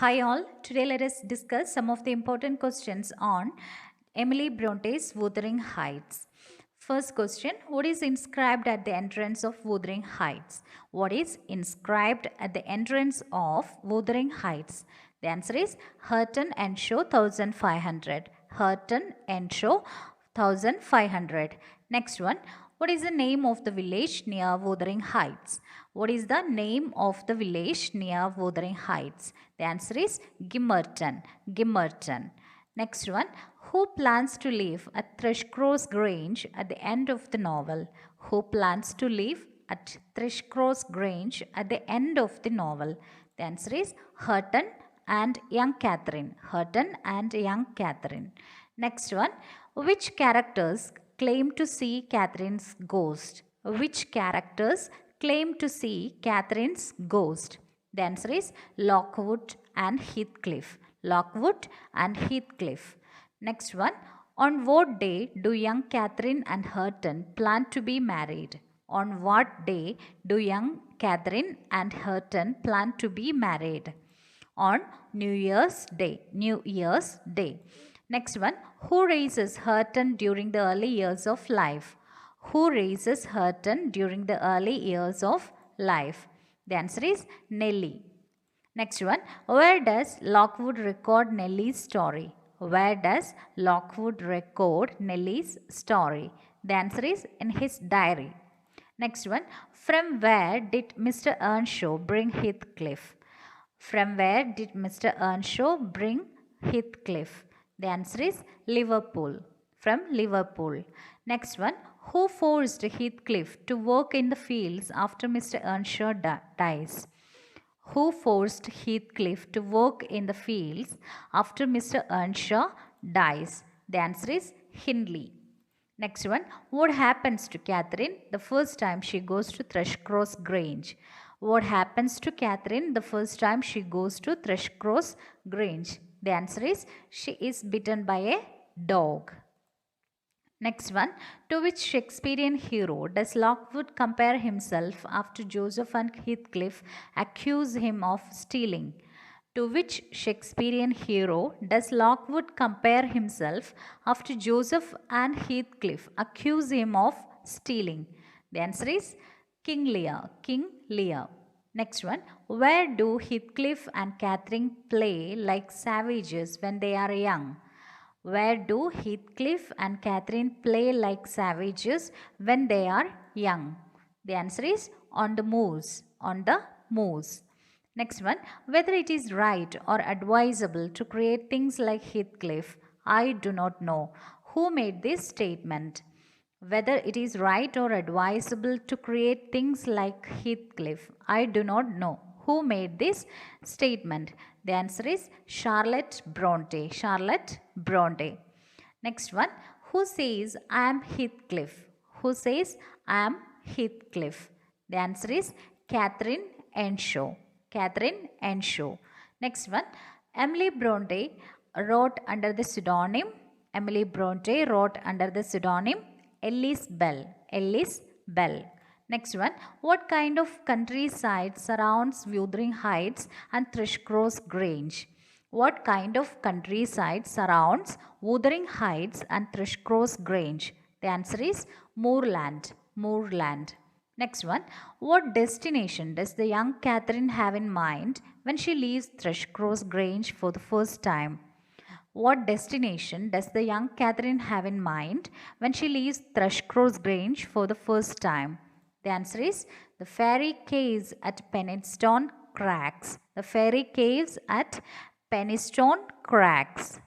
Hi all, today let us discuss some of the important questions on Emily Bronte's Wuthering Heights. First question, what is inscribed at the entrance of Wuthering Heights? What is inscribed at the entrance of Wuthering Heights? The answer is Hareton and Shaw 1500. Hareton and Shaw 1500. Next one, what is the name of the village near Wuthering Heights? What is the name of the village near Wuthering Heights? The answer is Gimmerton. Gimmerton. Next one, who plans to live at Thrushcross Grange at the end of the novel? Who plans to live at Thrushcross Grange at the end of the novel? The answer is Hareton and young Catherine. Hareton and young Catherine. Next one, which characters claim to see Catherine's ghost? Which characters claim to see Catherine's ghost? The answer is Lockwood and Heathcliff. Lockwood and Heathcliff. Next one, on what day do young Catherine and Haerton plan to be married? On what day do young Catherine and Haerton plan to be married? On New Year's Day. New Year's Day. Next one, who raises Hareton during the early years of life? Who raises Hareton during the early years of life? The answer is Nelly. Next one, where does Lockwood record Nelly's story? Where does Lockwood record Nelly's story? The answer is in his diary. Next one, from where did Mr. Earnshaw bring Heathcliff? From where did Mr. Earnshaw bring Heathcliff? The answer is Liverpool. From Liverpool. Next one, who forced Heathcliff to work in the fields after Mr. Earnshaw dies? Who forced Heathcliff to work in the fields after Mr. Earnshaw dies? The answer is Hindley. Next one, what happens to Catherine the first time she goes to Thrushcross Grange? What happens to Catherine the first time she goes to Thrushcross Grange? The answer is she is bitten by a dog. Next one, to which Shakespearean hero does Lockwood compare himself after Joseph and Heathcliff accuse him of stealing? To which Shakespearean hero does Lockwood compare himself after Joseph and Heathcliff accuse him of stealing? The answer is King Lear. King Lear. Next one, where do Heathcliff and Catherine play like savages when they are young? Where do Heathcliff and Catherine play like savages when they are young? The answer is on the moors. On the moors. Next one, whether it is right or advisable to create things like Heathcliff, I do not know. Who made this statement? Whether it is right or advisable to create things like Heathcliff, I do not know. Who made this statement? The answer is Charlotte Bronte. Charlotte Bronte. Next one, who says I am Heathcliff? Who says I am Heathcliff? The answer is Catherine and Shaw. Catherine and Shaw. Next one, Emily Bronte wrote under the pseudonym. Emily Bronte wrote under the pseudonym Ellis Bell. Ellis Bell. Next one, what kind of countryside surrounds Wuthering Heights and Thrushcross Grange? What kind of countryside surrounds Wuthering Heights and Thrushcross Grange? The answer is moorland. Moorland. Next one, what destination does the young Catherine have in mind when she leaves Thrushcross Grange for the first time? What destination does the young Catherine have in mind when she leaves Thrushcross Grange for the first time? The answer is the fairy caves at Penistone Crags. The fairy caves at Penistone Crags.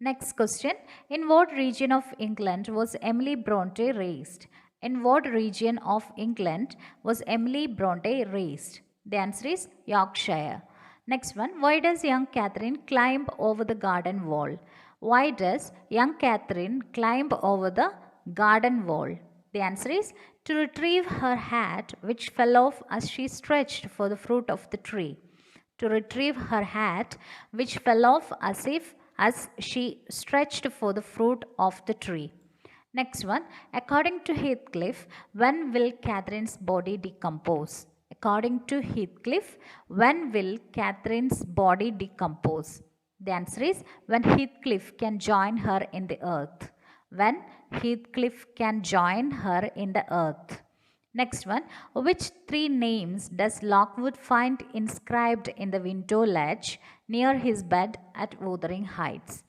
Next question, in what region of England was Emily Bronte raised? In what region of England was Emily Bronte raised? The answer is Yorkshire. Next one, why does young Catherine climb over the garden wall? Why does young Catherine climb over the garden wall? The answer is to retrieve her hat which fell off as she stretched for the fruit of the tree. To retrieve her hat which fell off as she stretched for the fruit of the tree. Next one, according to Heathcliff, when will Catherine's body decompose? According to Heathcliff, when will Catherine's body decompose? The answer is when Heathcliff can join her in the earth. When Heathcliff can join her in the earth. Next one, which three names does Lockwood find inscribed in the window ledge near his bed at Wuthering Heights?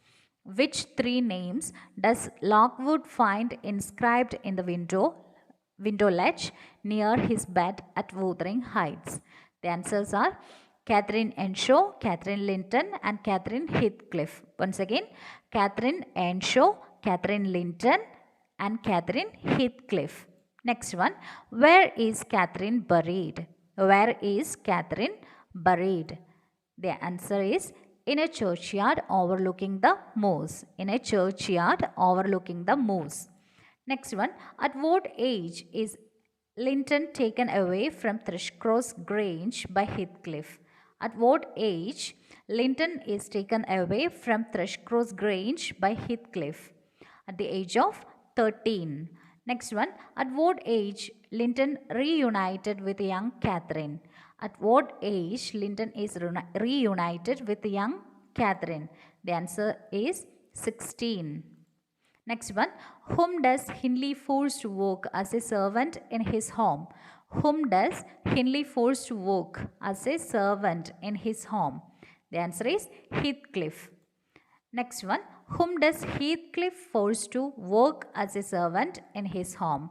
Which three names does Lockwood find inscribed in the window ledge near his bed at Wuthering Heights? The answers are Catherine Earnshaw, Catherine Linton and Catherine Heathcliff. Once again, Catherine Earnshaw, Catherine Linton and Catherine Heathcliff. Next one, where is Catherine buried? Where is Catherine buried? The answer is in a churchyard overlooking the moors. In a churchyard overlooking the moors. Next one, at what age is Linton taken away from Thrushcross Grange by Heathcliff? At what age Linton is taken away from Thrushcross Grange by Heathcliff? At the age of 13. Next one, at what age Linton reunited with young Catherine? At what age Linton is reunited with young Catherine? The answer is 16. Next one, whom does Hindley force to work as a servant in his home? Whom does Hindley force to work as a servant in his home? The answer is Heathcliff. Next one, whom does Heathcliff force to work as a servant in his home?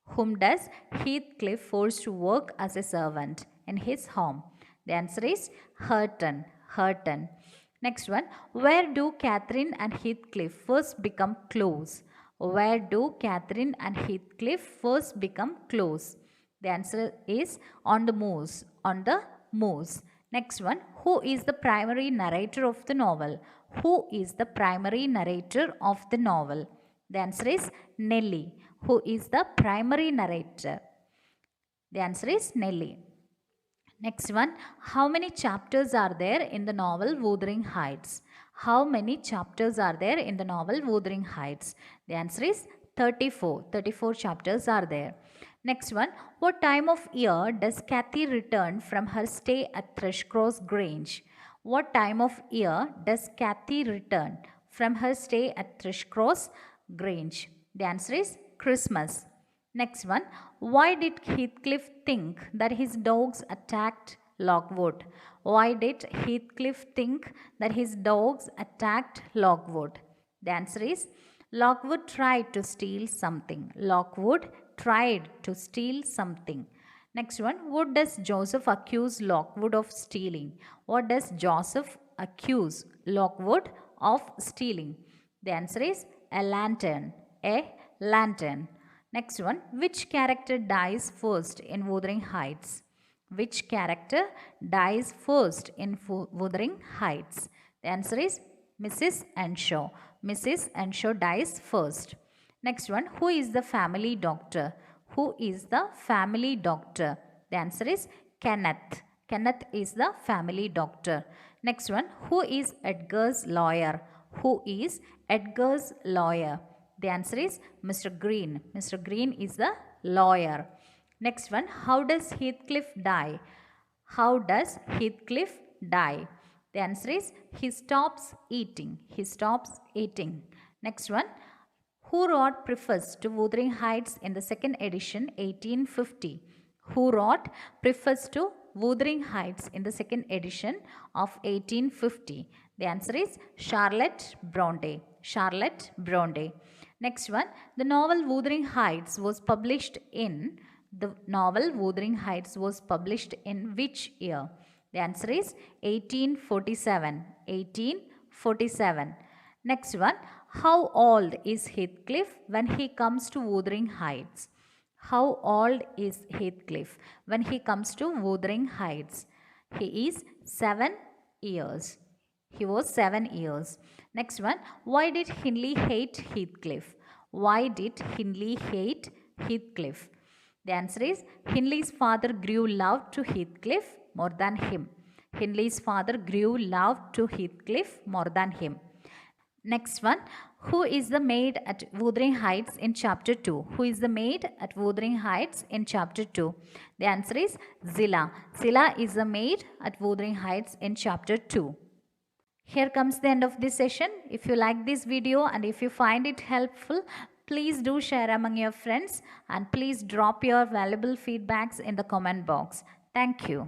Whom does Heathcliff force to work as a servant in his home? The answer is Hareton. Hareton. Next one, where do Catherine and Heathcliff first become close? Where do Catherine and Heathcliff first become close? The answer is on the moors. On the moors. Next one, who is the primary narrator of the novel? Who is the primary narrator of the novel? The answer is Nelly. Who is the primary narrator? The answer is Nelly. Next one, how many chapters are there in the novel Wuthering Heights? How many chapters are there in the novel Wuthering Heights? The answer is 34. 34 chapters are there. Next one, what time of year does Cathy return from her stay at Thrushcross Grange? What time of year does Cathy return from her stay at Thrushcross Grange? The answer is Christmas. Next one, why did Heathcliff think that his dogs attacked Lockwood? Why did Heathcliff think that his dogs attacked Lockwood? The answer is Lockwood tried to steal something. Lockwood tried to steal something. Next one, what does Joseph accuse Lockwood of stealing? What does Joseph accuse Lockwood of stealing? The answer is a lantern. A lantern. Next one, which character dies first in Wuthering Heights? Which character dies first in Wuthering Heights? The answer is Mrs. Earnshaw. Mrs. Earnshaw dies first. Next one, who is the family doctor? Who is the family doctor? The answer is Kenneth. Kenneth is the family doctor. Next one, who is Edgar's lawyer? Who is Edgar's lawyer? The answer is Mr. Green. Mr. Green is the lawyer. Next one, how does Heathcliff die? How does Heathcliff die? The answer is he stops eating. He stops eating. Next one, who wrote preface to Wuthering Heights in the second edition 1850? Who wrote preface to Wuthering Heights in the second edition of 1850? The answer is Charlotte Bronte. Charlotte Bronte. Next one, the novel Wuthering Heights was published in which year? The answer is 1847. 1847. Next one, how old is Heathcliff when he comes to Wuthering Heights? How old is Heathcliff when he comes to Wuthering Heights? He is 7 years. He was 7 years. Next one, why did Hindley hate Heathcliff? Why did Hindley hate Heathcliff? The answer is Hindley's father grew love to Heathcliff more than him. Hindley's father grew love to Heathcliff more than him. Next one, who is the maid at Wuthering Heights in chapter 2? Who is the maid at Wuthering Heights in chapter 2? The answer is Zillah. Zillah is the maid at Wuthering Heights in chapter 2. Here comes the end of this session. If you like this video and if you find it helpful, please do share among your friends and please drop your valuable feedbacks in the comment box. Thank you.